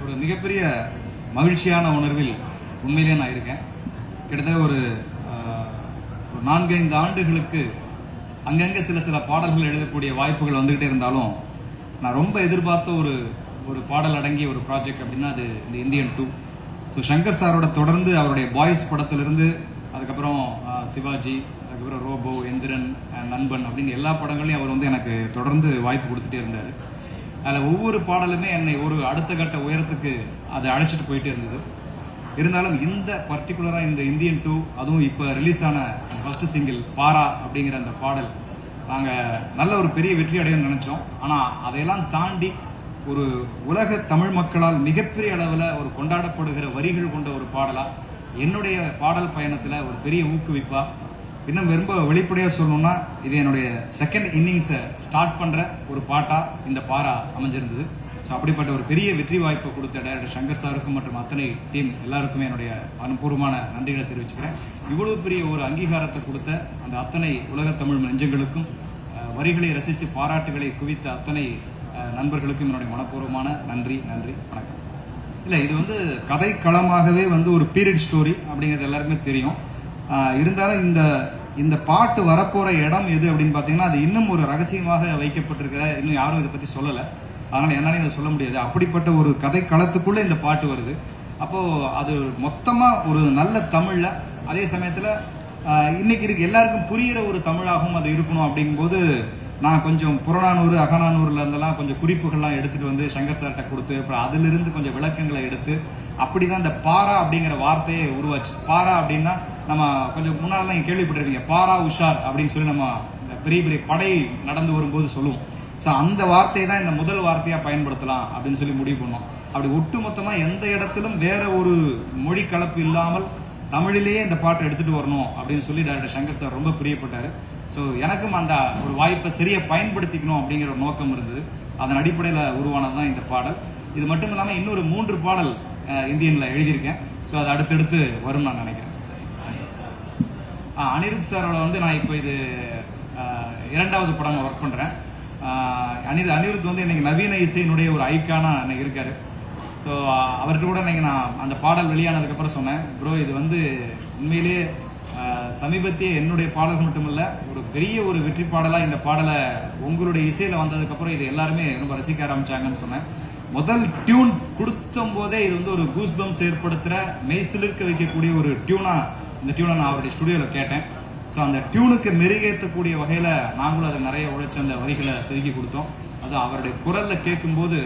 ஒரு மிகப்பெரிய மகிழ்ச்சியான உணர்வில் உண்மையிலேயே நான் இருக்கேன். கிட்டத்தட்ட ஒரு 4-5 ஆண்டுகளுக்கு அங்கங்கே சில பாடல்கள் எழுதக்கூடிய வாய்ப்புகள் வந்துகிட்டே இருந்தாலும் நான் ரொம்ப எதிர்பார்த்த ஒரு பாடல் அடங்கிய ஒரு ப்ராஜெக்ட் அப்படின்னா அது இந்த இந்தியன் 2. ஸோ சங்கர் சாரோட தொடர்ந்து அவருடைய பாய்ஸ் படத்திலிருந்து அதுக்கப்புறம் சிவாஜி, அதுக்கப்புறம் ரோபோ, எந்திரன், நண்பன் அப்படின்னு எல்லா படங்களையும் அவர் வந்து எனக்கு தொடர்ந்து வாய்ப்பு கொடுத்துட்டே இருந்தார். அதில் ஒவ்வொரு பாடலுமே என்னை ஒரு அடுத்த கட்ட உயரத்துக்கு அதை அழைச்சிட்டு போயிட்டே இருந்தது. இருந்தாலும் இந்த பர்டிகுலராக இந்த இந்தியன் 2, அதுவும் இப்போ ரிலீஸ் ஆன ஃபர்ஸ்ட் சிங்கிள் பாரா அப்படிங்கிற அந்த பாடல் நாங்கள் நல்ல ஒரு பெரிய வெற்றி அடையணும்னு நினச்சோம். ஆனால் அதையெல்லாம் தாண்டி ஒரு உலக தமிழ் மக்களால் மிகப்பெரிய அளவில் ஒரு கொண்டாடப்படுகிற வரிகள் கொண்ட ஒரு பாடலாக என்னுடைய பாடல் பயணத்தில் ஒரு பெரிய ஊக்குவிப்பா, இன்னும் ரொம்ப வெளிப்படையாக சொல்லணும்னா இது என்னுடைய செகண்ட் இன்னிங்ஸை ஸ்டார்ட் பண்ணுற ஒரு பாட்டாக இந்த பாரா அமைஞ்சிருந்தது. ஸோ அப்படிப்பட்ட ஒரு பெரிய வெற்றி வாய்ப்பை கொடுத்த டைரக்டர் சங்கர் சாருக்கும் மற்றும் அத்தனை டீம் எல்லாருக்குமே என்னுடைய மனப்பூர்வமான நன்றிகளை தெரிவிச்சுக்கிறேன். இவ்வளவு பெரிய ஒரு அங்கீகாரத்தை கொடுத்த அந்த அத்தனை உலக தமிழ் நெஞ்சங்களுக்கும், வரிகளை ரசித்து பாராட்டுகளை குவித்த அத்தனை நண்பர்களுக்கும் என்னுடைய மனப்பூர்வமான நன்றி வணக்கம். இல்லை, இது வந்து கதைக்களமாகவே வந்து ஒரு பீரியட் ஸ்டோரி அப்படிங்கிறது எல்லாருக்குமே தெரியும். இருந்தாலும் இந்த பாட்டு வரப்போற இடம் எது அப்படின்னு பார்த்தீங்கன்னா அது இன்னும் ஒரு ரகசியமாக வைக்கப்பட்டிருக்கிற, இன்னும் யாரும் இதை பற்றி சொல்லலை. அதனால என்னாலையும் அதை சொல்ல முடியாது. அப்படிப்பட்ட ஒரு கதை களத்துக்குள்ள இந்த பாட்டு வருது. அப்போ அது மொத்தமா ஒரு நல்ல தமிழ்ல, அதே சமயத்துல இன்னைக்கு இருக்கு எல்லாருக்கும் புரியிற ஒரு தமிழாகவும் அது இருக்கணும். அப்படிங்கும்போது நான் கொஞ்சம் புறநானூறு அகநானூறுல இருந்தெல்லாம் கொஞ்சம் குறிப்புகள்லாம் எடுத்துட்டு வந்து சங்கர் சார்கிட்ட கொடுத்து, அப்புறம் அதுல இருந்து கொஞ்சம் விளக்கங்களை எடுத்து அப்படிதான் இந்த பாரா அப்படிங்கிற வார்த்தையை உருவாச்சு. பாரா அப்படின்னா நம்ம கொஞ்சம் முன்னாடி நீங்க கேள்விப்பட்டிருப்பீங்க, பாரா உஷார் அப்படின்னு சொல்லி நம்ம பெரிய பெரிய படை நடந்து வரும்போது சொல்லுவோம். ஸோ அந்த வார்த்தையை தான் இந்த முதல் வார்த்தையா பயன்படுத்தலாம் அப்படின்னு சொல்லி முடிவு பண்ணோம். அப்படி ஒட்டுமொத்தமா எந்த இடத்திலும் வேற ஒரு மொழி கலப்பு இல்லாமல் தமிழிலேயே இந்த பாட்டை எடுத்துட்டு வரணும் அப்படின்னு சொல்லி டைரக்டர் சங்கர் சார் ரொம்ப பிரியப்பட்டாரு. ஸோ எனக்கும் அந்த ஒரு வாய்ப்பை சரியா பயன்படுத்திக்கணும் அப்படிங்கிற ஒரு நோக்கம் இருந்தது. அதன் அடிப்படையில் உருவானது இந்த பாடல். இது மட்டும் இல்லாமல் இன்னொரு 3 பாடல் இந்தியன்ல எழுதியிருக்கேன். ஸோ அது அடுத்தடுத்து வரும் நான் நினைக்கிறேன். அனிருத் சாரோட வந்து நான் இப்போ இது 2வது படம் ஒர்க் பண்றேன். அனிருத் வந்து இன்னைக்கு நவீன இசையினுடைய ஒரு ஐக்கானா இன்னைக்கு இருக்காரு. ஸோ அவர்கிட்ட கூட இன்னைக்கு நான் அந்த பாடல் வெளியானதுக்கு அப்புறம் சொன்னேன், ப்ரோ இது வந்து உண்மையிலேயே சமீபத்திய என்னுடைய பாடல்கள் மட்டும் இல்ல, ஒரு பெரிய ஒரு வெற்றி பாடலா இந்த பாடலை உங்களுடைய இசையில வந்ததுக்கு அப்புறம் இது எல்லாருமே ரொம்ப ரசிக்க ஆரம்பிச்சாங்கன்னு சொன்னேன். முதல் டியூன் கொடுத்தும் போதே இது வந்து ஒரு கூஸ்பம்ஸ் ஏற்படுத்துற, மெய்சிலிருக்க வைக்கக்கூடிய ஒரு டியூனா இந்த டியூனை நான் அவருடைய ஸ்டுடியோல கேட்டேன். ஸோ அந்த டியூனுக்கு மெருகேற்றக்கூடிய வகையில நாங்களும் அதை நிறைய உழைச்சி அந்த வரிகளை செதுக்கி கொடுத்தோம். அது அவருடைய குரல்ல கேட்கும்போது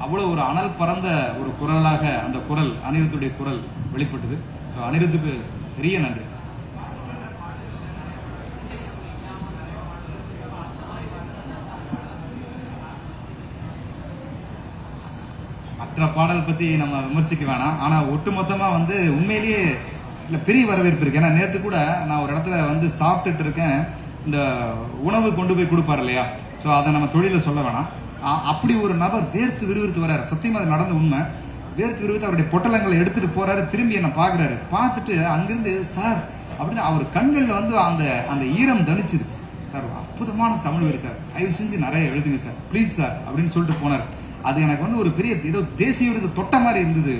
அவ்வளவு ஒரு அனல் பறந்த ஒரு குரலாக அந்த குரல், அனிருத்துடைய குரல் வெளிப்பட்டது. ஸோ அனிருத்துக்கு பெரிய நன்றி. மற்ற பாடல் பத்தி நம்ம விமர்சிக்க வேணாம். ஆனா ஒட்டுமொத்தமா வந்து உண்மையிலேயே இல்ல பெரிய வரவேற்பு இருக்கு. ஏன்னா நேற்று கூட நான் ஒரு இடத்துல வந்து சாப்பிட்டுட்டு இருக்கேன், இந்த உணவு கொண்டு போய் கொடுப்பாரு இல்லையா, ஸோ அதை நம்ம தொழில சொல்ல வேணாம். அப்படி ஒரு நபர் வேர்த்து விறுவிறுத்து வர்றாரு. சத்தியமா அது நடந்த உண்மை. வேர்த்து விறுவிறுத்து அவருடைய பொட்டலங்களை எடுத்துட்டு போறாரு. திரும்பி என்ன பாக்குறாரு. பார்த்துட்டு அங்கிருந்து சார் அப்படின்னு அவர் கண்கள்ல வந்து அந்த ஈரம் தணிச்சுது. சார் அற்புதமான தமிழ் வரி சார், தயவு செஞ்சு நிறைய எழுதுங்க சார், பிளீஸ் சார் அப்படின்னு சொல்லிட்டு போனார். அது எனக்கு வந்து ஒரு பெரிய ஏதோ தேசிய விருது தொட்ட மாதிரி இருந்தது.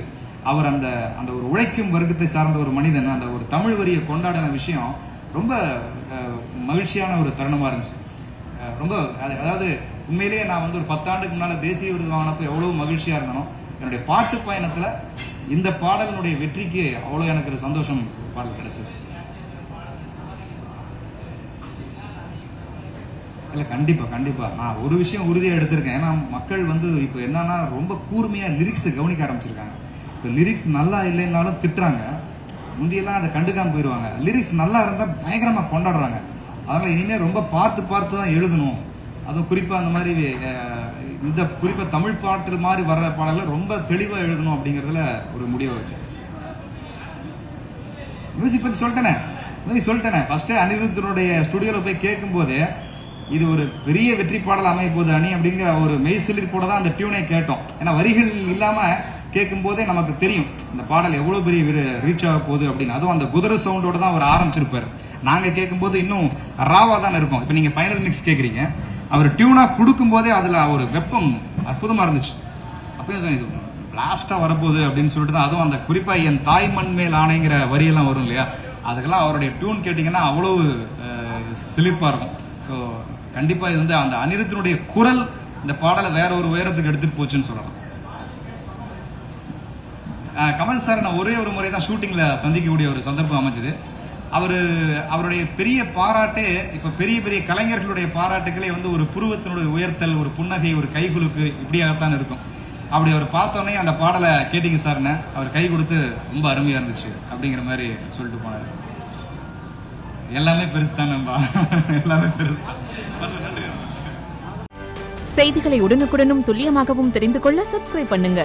அவர் அந்த ஒரு உழைக்கும் வர்க்கத்தை சார்ந்த ஒரு மனிதன் அந்த ஒரு தமிழ் வரியை கொண்டாடின விஷயம் ரொம்ப மகிழ்ச்சியான ஒரு தருணமா இருந்துச்சு. ரொம்ப அதாவது உண்மையிலேயே நான் வந்து ஒரு 10 ஆண்டுக்கு முன்னால தேசிய விருது வாங்கினப்ப எவ்வளவு மகிழ்ச்சியா இருந்தனும், என்னுடைய பாட்டு பயணத்துல இந்த பாடலினுடைய வெற்றிக்கு அவ்வளவு எனக்கு ஒரு சந்தோஷம் பாடல் கிடைச்சது. இல்ல கண்டிப்பா நான் ஒரு விஷயம் உறுதியா எடுத்திருக்கேன். ஏன்னா மக்கள் வந்து இப்ப என்னன்னா ரொம்ப கூர்மையா லிரிக்ஸ் கவனிக்க ஆரம்பிச்சிருக்காங்க. இப்ப லிரிக்ஸ் நல்லா இல்லைன்னாலும் திட்டுறாங்க. முந்தியெல்லாம் அதை கண்டுக்காம போயிருவாங்க. லிரிக்ஸ் நல்லா இருந்தா பயங்கரமா கொண்டாடுறாங்க. அதனால இனிமே ரொம்ப பார்த்து தான் எழுதணும். அதுவும் குறிப்பா அந்த மாதிரி இந்த குறிப்பா தமிழ் பாட்டு மாதிரி வர்ற பாடல்கள் ரொம்ப தெளிவா எழுதணும் அப்படிங்கறதுல ஒரு முடிவை வச்சேன். மியூசிக் பத்தி சொல்லிட்டேனே. ஃபர்ஸ்ட் அனிருத்தனுடைய ஸ்டுடியோல போய் கேட்கும் போது இது ஒரு பெரிய வெற்றி பாடல் அமைய போகுது அணி அப்படிங்கிற ஒரு மெய்சிலிர்ப்போட தான் அந்த டியூனை கேட்டோம். ஏன்னா வரிகள் இல்லாம கேட்கும் போதே நமக்கு தெரியும் இந்த பாடல் எவ்வளவு பெரிய ரீச் ஆக போகுது அப்படின்னு. அதுவும் அந்த குதிரை சவுண்டோட தான் அவர் ஆரம்பிச்சிருப்பாரு. நாங்க கேட்கும் போது இன்னும் ராவா தான் இருக்கும். இப்ப நீங்க ஃபைனல் மிக்ஸ் கேக்குறீங்க, அவர் டியூனா கொடுக்கும் போதே அதுல ஒரு வெப்பம் அற்புதமா இருந்துச்சு. அப்பயும் இது பிளாஸ்டா வரப்போகுது அப்படின்னு சொல்லிட்டு தான், அதுவும் அந்த குறிப்பா என் தாய் மண் மேல் ஆணைங்கிற வரியெல்லாம் வரும் இல்லையா, அதுக்கெல்லாம் அவருடைய டியூன் கேட்டிங்கன்னா அவ்வளவு சிலிப்பா இருக்கும். ஸோ கண்டிப்பா இது வந்து அந்த அனிருத்தினுடைய குரல் இந்த பாடலை வேற ஒரு உயரத்துக்கு எடுத்துட்டு போச்சுன்னு சொல்லலாம். கமல் சார் நான் ஒரே ஒரு முறை தான் ஷூட்டிங்ல சந்திக்கக்கூடிய ஒரு சந்தர்ப்பம் அமைஞ்சது. அவருடைய பெரிய பாராட்டே, இப்ப பெரிய பெரிய கலைஞர்களுடைய பாராட்டுகளே வந்து ஒரு புருவத்தினுடைய உயர்த்தல், ஒரு புன்னகை, ஒரு கைகுலுக்கு இப்படியாகத்தான் இருக்கும். அப்படி அவர் பார்த்தோன்னே அந்த பாடலை கேட்டீங்க சார்னு அவர் கை கொடுத்து ரொம்ப அருமையா இருந்துச்சு அப்படிங்கிற மாதிரி சொல்லிட்டு போனாரு. எல்லாமே பெருசு தான் நம்பா, எல்லாமே பெருசு. செய்திகளை உடனுக்குடனும் துல்லியமாகவும் தெரிந்து கொள்ள சப்ஸ்கிரைப் பண்ணுங்க.